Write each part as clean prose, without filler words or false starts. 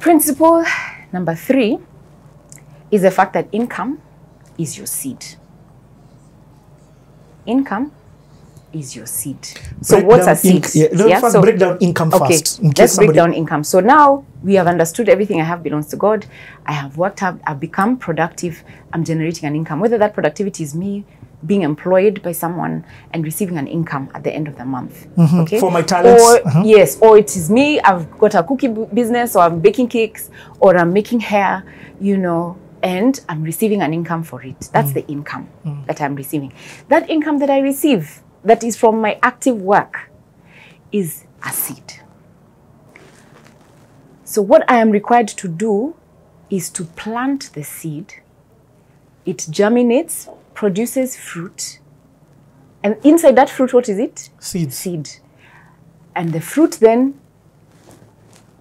Principle number 3 is the fact that income is your seed. Income is your seed. So what's a seed? First break down income first. Let's break down income. So now we have understood everything I have belongs to God. I have worked hard. I've become productive. I'm generating an income. Whether that productivity is me being employed by someone and receiving an income at the end of the month. Okay? For my talents. Or, yes, or it is me, I've got a cookie business, or I'm baking cakes, or I'm making hair, you know, and I'm receiving an income for it. That's the income that I'm receiving. That income that I receive, that is from my active work, is a seed. So what I am required to do is to plant the seed. It germinates, produces fruit, and inside that fruit, what is it? Seed. Seed. And the fruit then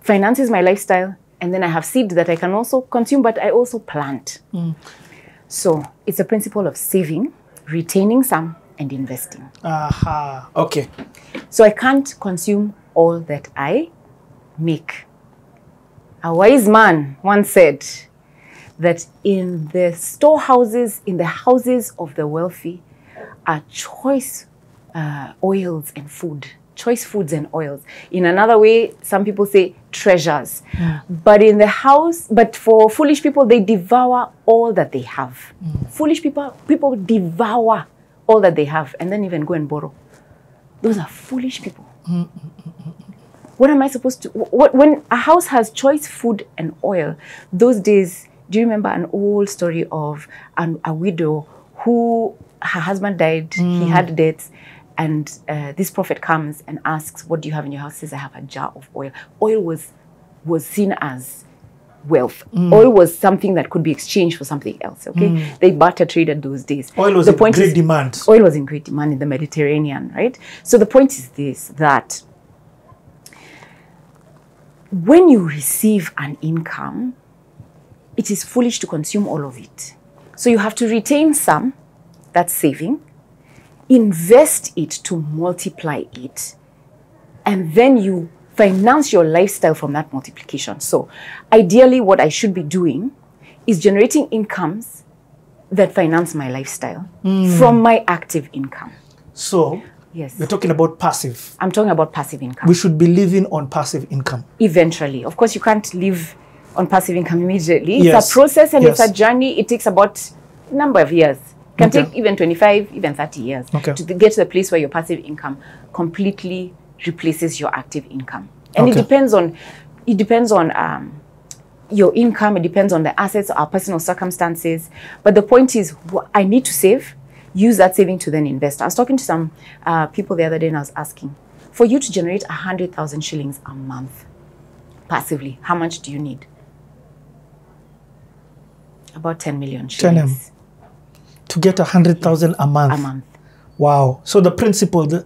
finances my lifestyle, and then I have seed that I can also consume, but I also plant. So it's a principle of saving, retaining some, and investing. Okay. So I can't consume all that I make. A wise man once said that in the storehouses, in the houses of the wealthy, are choice oils and food, choice foods and oils. In another way, some people say treasures. But in the house, but for foolish people, they devour all that they have. Foolish people devour all that they have and then even go and borrow. Those are foolish people. What am I supposed to, when a house has choice food and oil, those days, do you remember an old story of a widow who, her husband died, he had debts, and this prophet comes and asks, what do you have in your house? He says, I have a jar of oil. Oil was seen as wealth. Oil was something that could be exchanged for something else, okay? They barter traded those days. Oil was in great demand. Oil was in great demand in the Mediterranean, right? So the point is this, that when you receive an income, it is foolish to consume all of it. So you have to retain some, that's saving, invest it to multiply it, and then you finance your lifestyle from that multiplication. So ideally what I should be doing is generating incomes that finance my lifestyle from my active income. So yes, you're talking about passive. I'm talking about passive income. We should be living on passive income. Eventually. Of course, you can't live on passive income immediately. It's a process and it's a journey. It takes about a number of years. It can take even 25, even 30 years to get to the place where your passive income completely replaces your active income. And it depends on your income. It depends on the assets, our personal circumstances. But the point is, I need to save, use that saving to then invest. I was talking to some people the other day and I was asking, for you to generate 100,000 shillings a month passively, how much do you need? About 10 million shillings. To get 100,000 a month. A month. Wow. So the principle, it's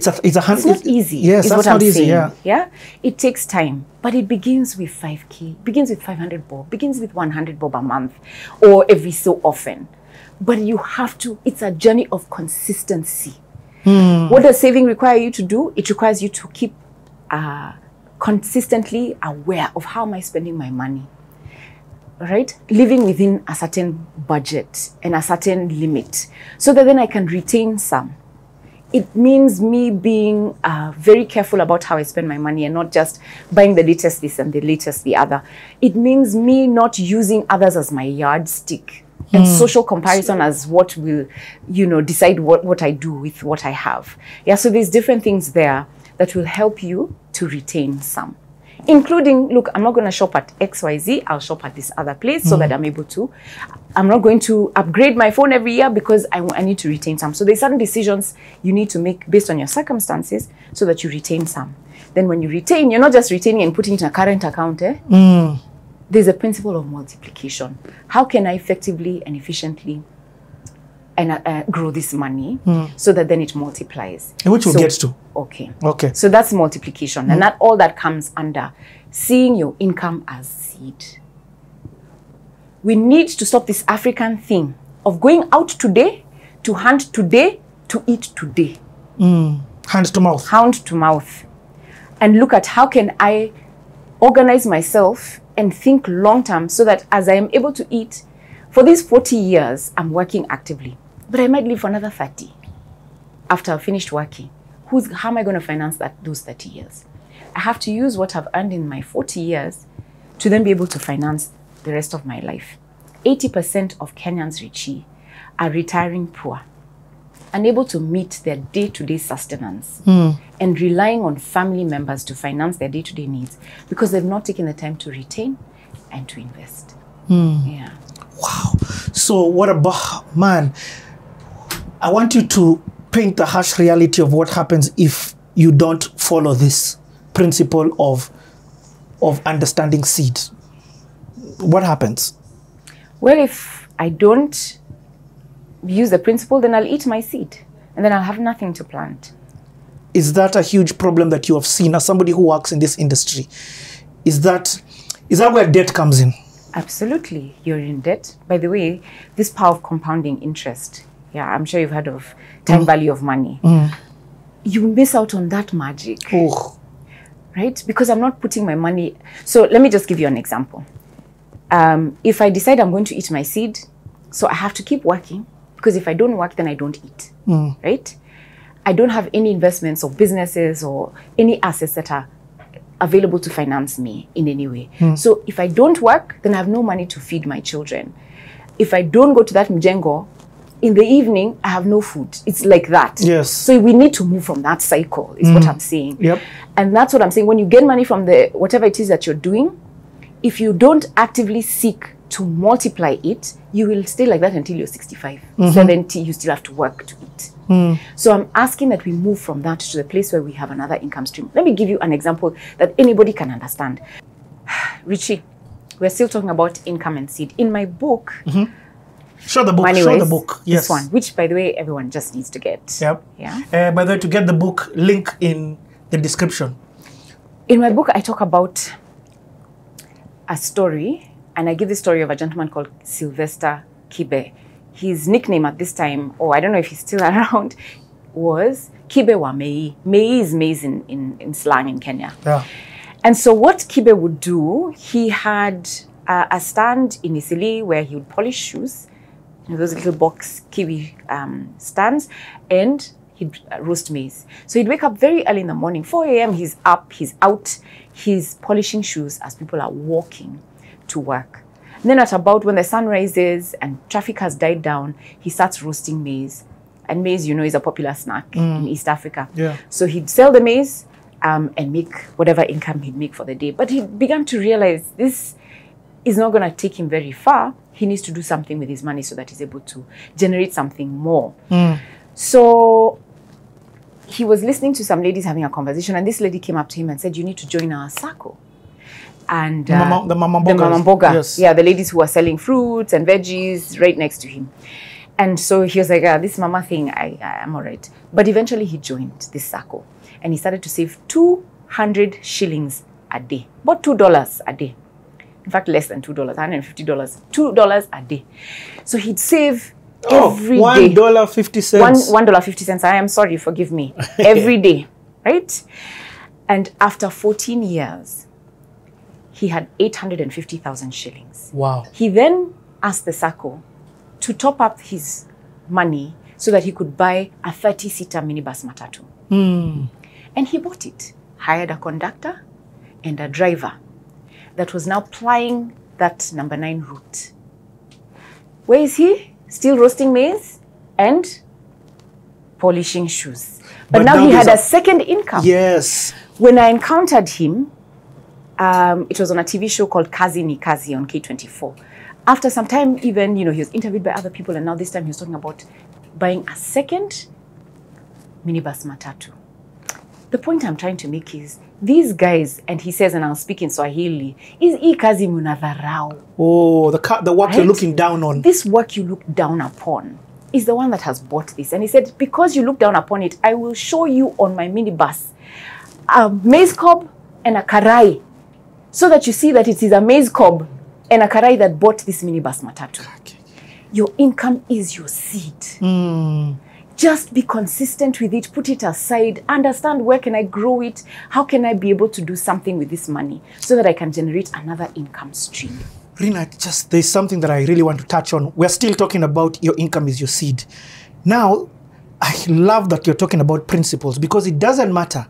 not easy. Yes, is that's what not I'm easy. Saying. Yeah. It takes time, but it begins with 5K, begins with 500 bob, begins with 100 bob a month, or every so often. But you have to. It's a journey of consistency. What does saving require you to do? It requires you to keep consistently aware of how am I spending my money. Right? Living within a certain budget and a certain limit so that then I can retain some. It means me being very careful about how I spend my money and not just buying the latest this and the latest the other. It means me not using others as my yardstick and social comparison as what will, decide what I do with what I have. Yeah, so there's different things there that will help you to retain some. Including, look, I'm not going to shop at XYZ. I'll shop at this other place so that I'm able to. I'm not going to upgrade my phone every year because I need to retain some. So there's certain decisions you need to make based on your circumstances so that you retain some. Then when you retain, you're not just retaining and putting it in a current account. There's a principle of multiplication. How can I effectively and efficiently grow this money so that then it multiplies? Which we'll get to. Okay. So that's multiplication. And that all that comes under seeing your income as seed. We need to stop this African thing of going out today, to hunt today, to eat today. Hand to mouth. Hand to mouth. And look at how can I organize myself and think long term so that as I am able to eat, for these 40 years, I'm working actively. But I might live for another 30 after I've finished working. How am I going to finance those 30 years? I have to use what I've earned in my 40 years to then be able to finance the rest of my life. 80% of Kenyans, Richie, are retiring poor, unable to meet their day-to-day sustenance and relying on family members to finance their day-to-day needs because they've not taken the time to retain and to invest. Yeah. Wow. So what about, man, I want you to paint the harsh reality of what happens if you don't follow this principle of understanding seed. What happens? Well, if I don't use the principle, then I'll eat my seed and then I'll have nothing to plant. Is that a huge problem that you have seen as somebody who works in this industry? Is that where debt comes in? Absolutely. You're in debt. By the way, this power of compounding interest, yeah, I'm sure you've heard of time value of money. You miss out on that magic, right? Because I'm not putting my money. So let me just give you an example. If I decide I'm going to eat my seed, so I have to keep working, because if I don't work, then I don't eat, right? I don't have any investments or businesses or any assets that are available to finance me in any way. So if I don't work, then I have no money to feed my children. If I don't go to that mjengo, in the evening, I have no food. It's like that. Yes. So we need to move from that cycle, is what I'm saying. Yep. And that's what I'm saying. When you get money from whatever it is that you're doing, if you don't actively seek to multiply it, you will stay like that until you're 65, 70, you still have to work to eat. So I'm asking that we move from that to the place where we have another income stream. Let me give you an example that anybody can understand. Richie, we're still talking about income and seed. In my book, show the book. Money Show Ways, the book. Yes. This one, which by the way, everyone just needs to get. Yep. Yeah. By the way, to get the book, link in the description. In my book, I talk about a story, and I give the story of a gentleman called Sylvester Kibe. His nickname at this time, or I don't know if he's still around, was Kibe wa Mei. Mei is maize in slang in Kenya. Yeah. And so what Kibe would do, he had a stand in Isili where he would polish shoes, those little box kiwi stands, and he'd roast maize. So he'd wake up very early in the morning, 4 a.m. he's up, he's out, he's polishing shoes as people are walking to work. And then at about when the sun rises and traffic has died down, he starts roasting maize. And maize, you know, is a popular snack in East Africa. Yeah. So he'd sell the maize and make whatever income he'd make for the day. But he began to realize this is not going to take him very far. He needs to do something with his money so that he's able to generate something more. So he was listening to some ladies having a conversation, and this lady came up to him and said, "You need to join our circle." And the mama boga, yes. Yeah, the ladies who are selling fruits and veggies right next to him. And so he was like, this mama thing, I'm all right. But eventually he joined this circle, and he started to save 200 shillings a day, about $2 a day. In fact, less than $2, $150, $2 a day. So he'd save every day. $1.50. $1.50. I am sorry, forgive me. Every day, right? And after 14 years, he had 850,000 shillings. Wow. He then asked the circle to top up his money so that he could buy a 30-seater minibus matatu. And he bought it, hired a conductor and a driver that was now plying that number 9 route. Where is he? Still roasting maize and polishing shoes. But now he had a second income. Yes. When I encountered him, it was on a TV show called Kazi ni Kazi on K24. After some time, even, you know, he was interviewed by other people, and now this time he was talking about buying a second minibus matatu. The point I'm trying to make is, these guys, and he says, and I'll speak in Swahili, is hii kazi munadharau. Oh, the work you're looking down on. This work you look down upon is the one that has bought this. And he said, because you look down upon it, I will show you on my minibus a maize cob and a karai, so that you see that it is a maize cob and a karai that bought this minibus matatu. Okay. Your income is your seed. Just be consistent with it, put it aside, understand where can I grow it, how can I be able to do something with this money so that I can generate another income stream. Rina, there's something that I really want to touch on. We're still talking about your income is your seed. Now, I love that you're talking about principles, because it doesn't matter.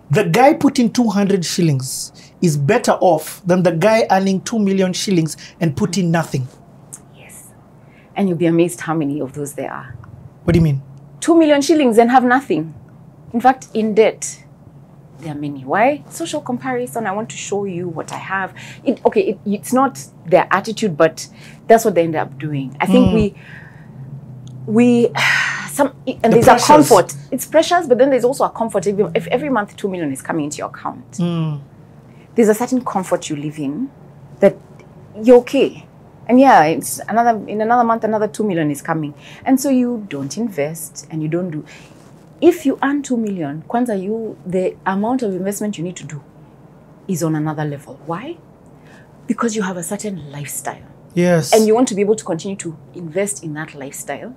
The guy putting 200 shillings is better off than the guy earning 2 million shillings and putting nothing. Yes. And you'll be amazed how many of those there are. What do you mean? 2 million shillings and have nothing. In fact, in debt. There are many. Why? Social comparison. I want to show you what I have. It's not their attitude, but that's what they end up doing. I think there's a comfort. It's precious, but then there's also a comfort. If every month 2 million is coming into your account, there's a certain comfort you live in that you're okay. And yeah, in another month, another 2 million is coming. And so you don't invest and you don't do. If you earn 2 million, Kwanza, the amount of investment you need to do is on another level. Why? Because you have a certain lifestyle. Yes. And you want to be able to continue to invest in that lifestyle.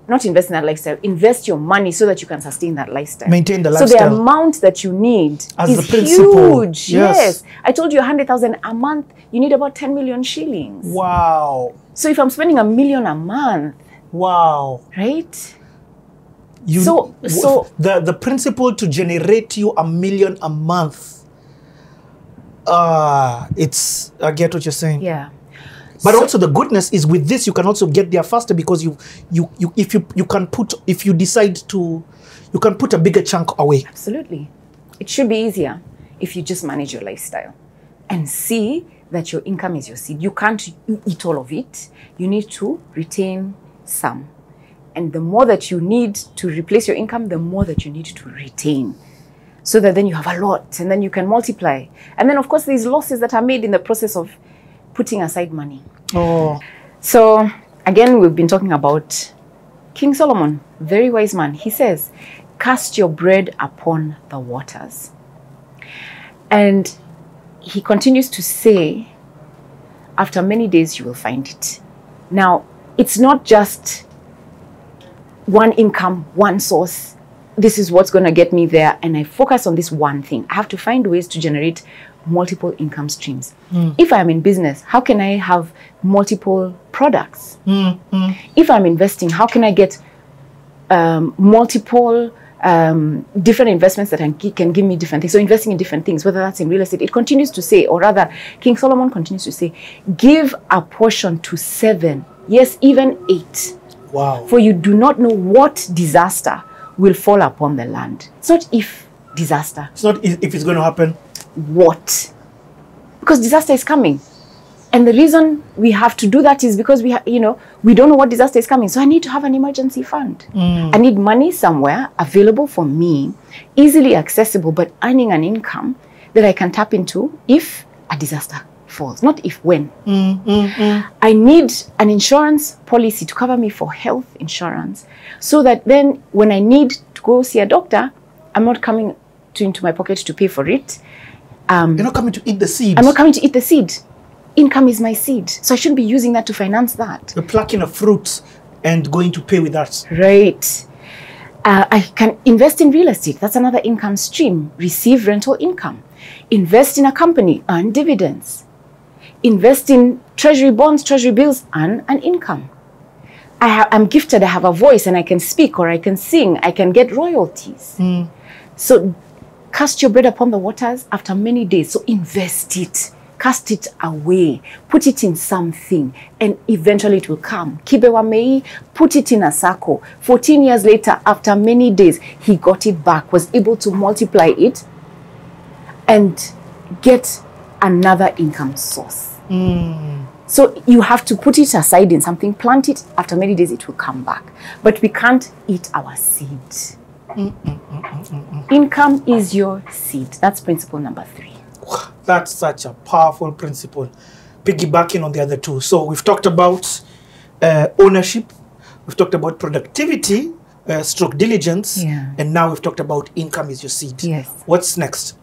Not invest in that lifestyle, invest your money so that you can sustain that lifestyle. Maintain the lifestyle. So the amount that you need is huge. Yes. I told you 100,000 a month, you need about 10 million shillings. Wow. So if I'm spending $1 million a month. Wow. Right? The principle to generate you $1 million a month, I get what you're saying. Yeah. But also the goodness is with this, you can also get there faster, because if you decide to, you can put a bigger chunk away. Absolutely. It should be easier if you just manage your lifestyle and see that your income is your seed. You can't eat all of it. You need to retain some. And the more that you need to replace your income, the more that you need to retain. So that then you have a lot and then you can multiply. And then of course there's losses that are made in the process of putting aside money. Oh. So again, we've been talking about King Solomon, very wise man. He says, cast your bread upon the waters. And he continues to say, after many days you will find it. Now, it's not just one income, one source. This is what's going to get me there. And I focus on this one thing. I have to find ways to generate multiple income streams. If I'm in business, how can I have multiple products? If I'm investing, how can I get multiple different investments that can give me different things? So investing in different things, whether that's in real estate. It continues to say, or rather, King Solomon continues to say, give a portion to 7, yes, even 8. Wow. For you do not know what disaster will fall upon the land. It's not if disaster. It's not if it's going to happen. What? Because disaster is coming. And the reason we have to do that is because we don't know what disaster is coming. So I need to have an emergency fund. I need money somewhere available for me, easily accessible, but earning an income that I can tap into if a disaster falls, not if when. I need an insurance policy to cover me for health insurance so that then when I need to go see a doctor, I'm not coming into my pocket to pay for it. You're not coming to eat the seed. I'm not coming to eat the seed. Income is my seed. So I shouldn't be using that to finance that. You're plucking a fruit and going to pay with that. Right. I can invest in real estate. That's another income stream. Receive rental income. Invest in a company. Earn dividends. Invest in treasury bonds, treasury bills. Earn an income. I'm gifted. I have a voice and I can speak or I can sing. I can get royalties. So cast your bread upon the waters after many days. So invest it. Cast it away. Put it in something. And eventually it will come. Kibewa Mei, put it in a circle. 14 years later, after many days, he got it back. Was able to multiply it. And get another income source. So you have to put it aside in something. Plant it. After many days, it will come back. But we can't eat our seed. Income is your seed. That's principle number 3. That's such a powerful principle, piggybacking on the other two. So we've talked about ownership, we've talked about productivity, stroke diligence, and now we've talked about income is your seed. Yes. What's next?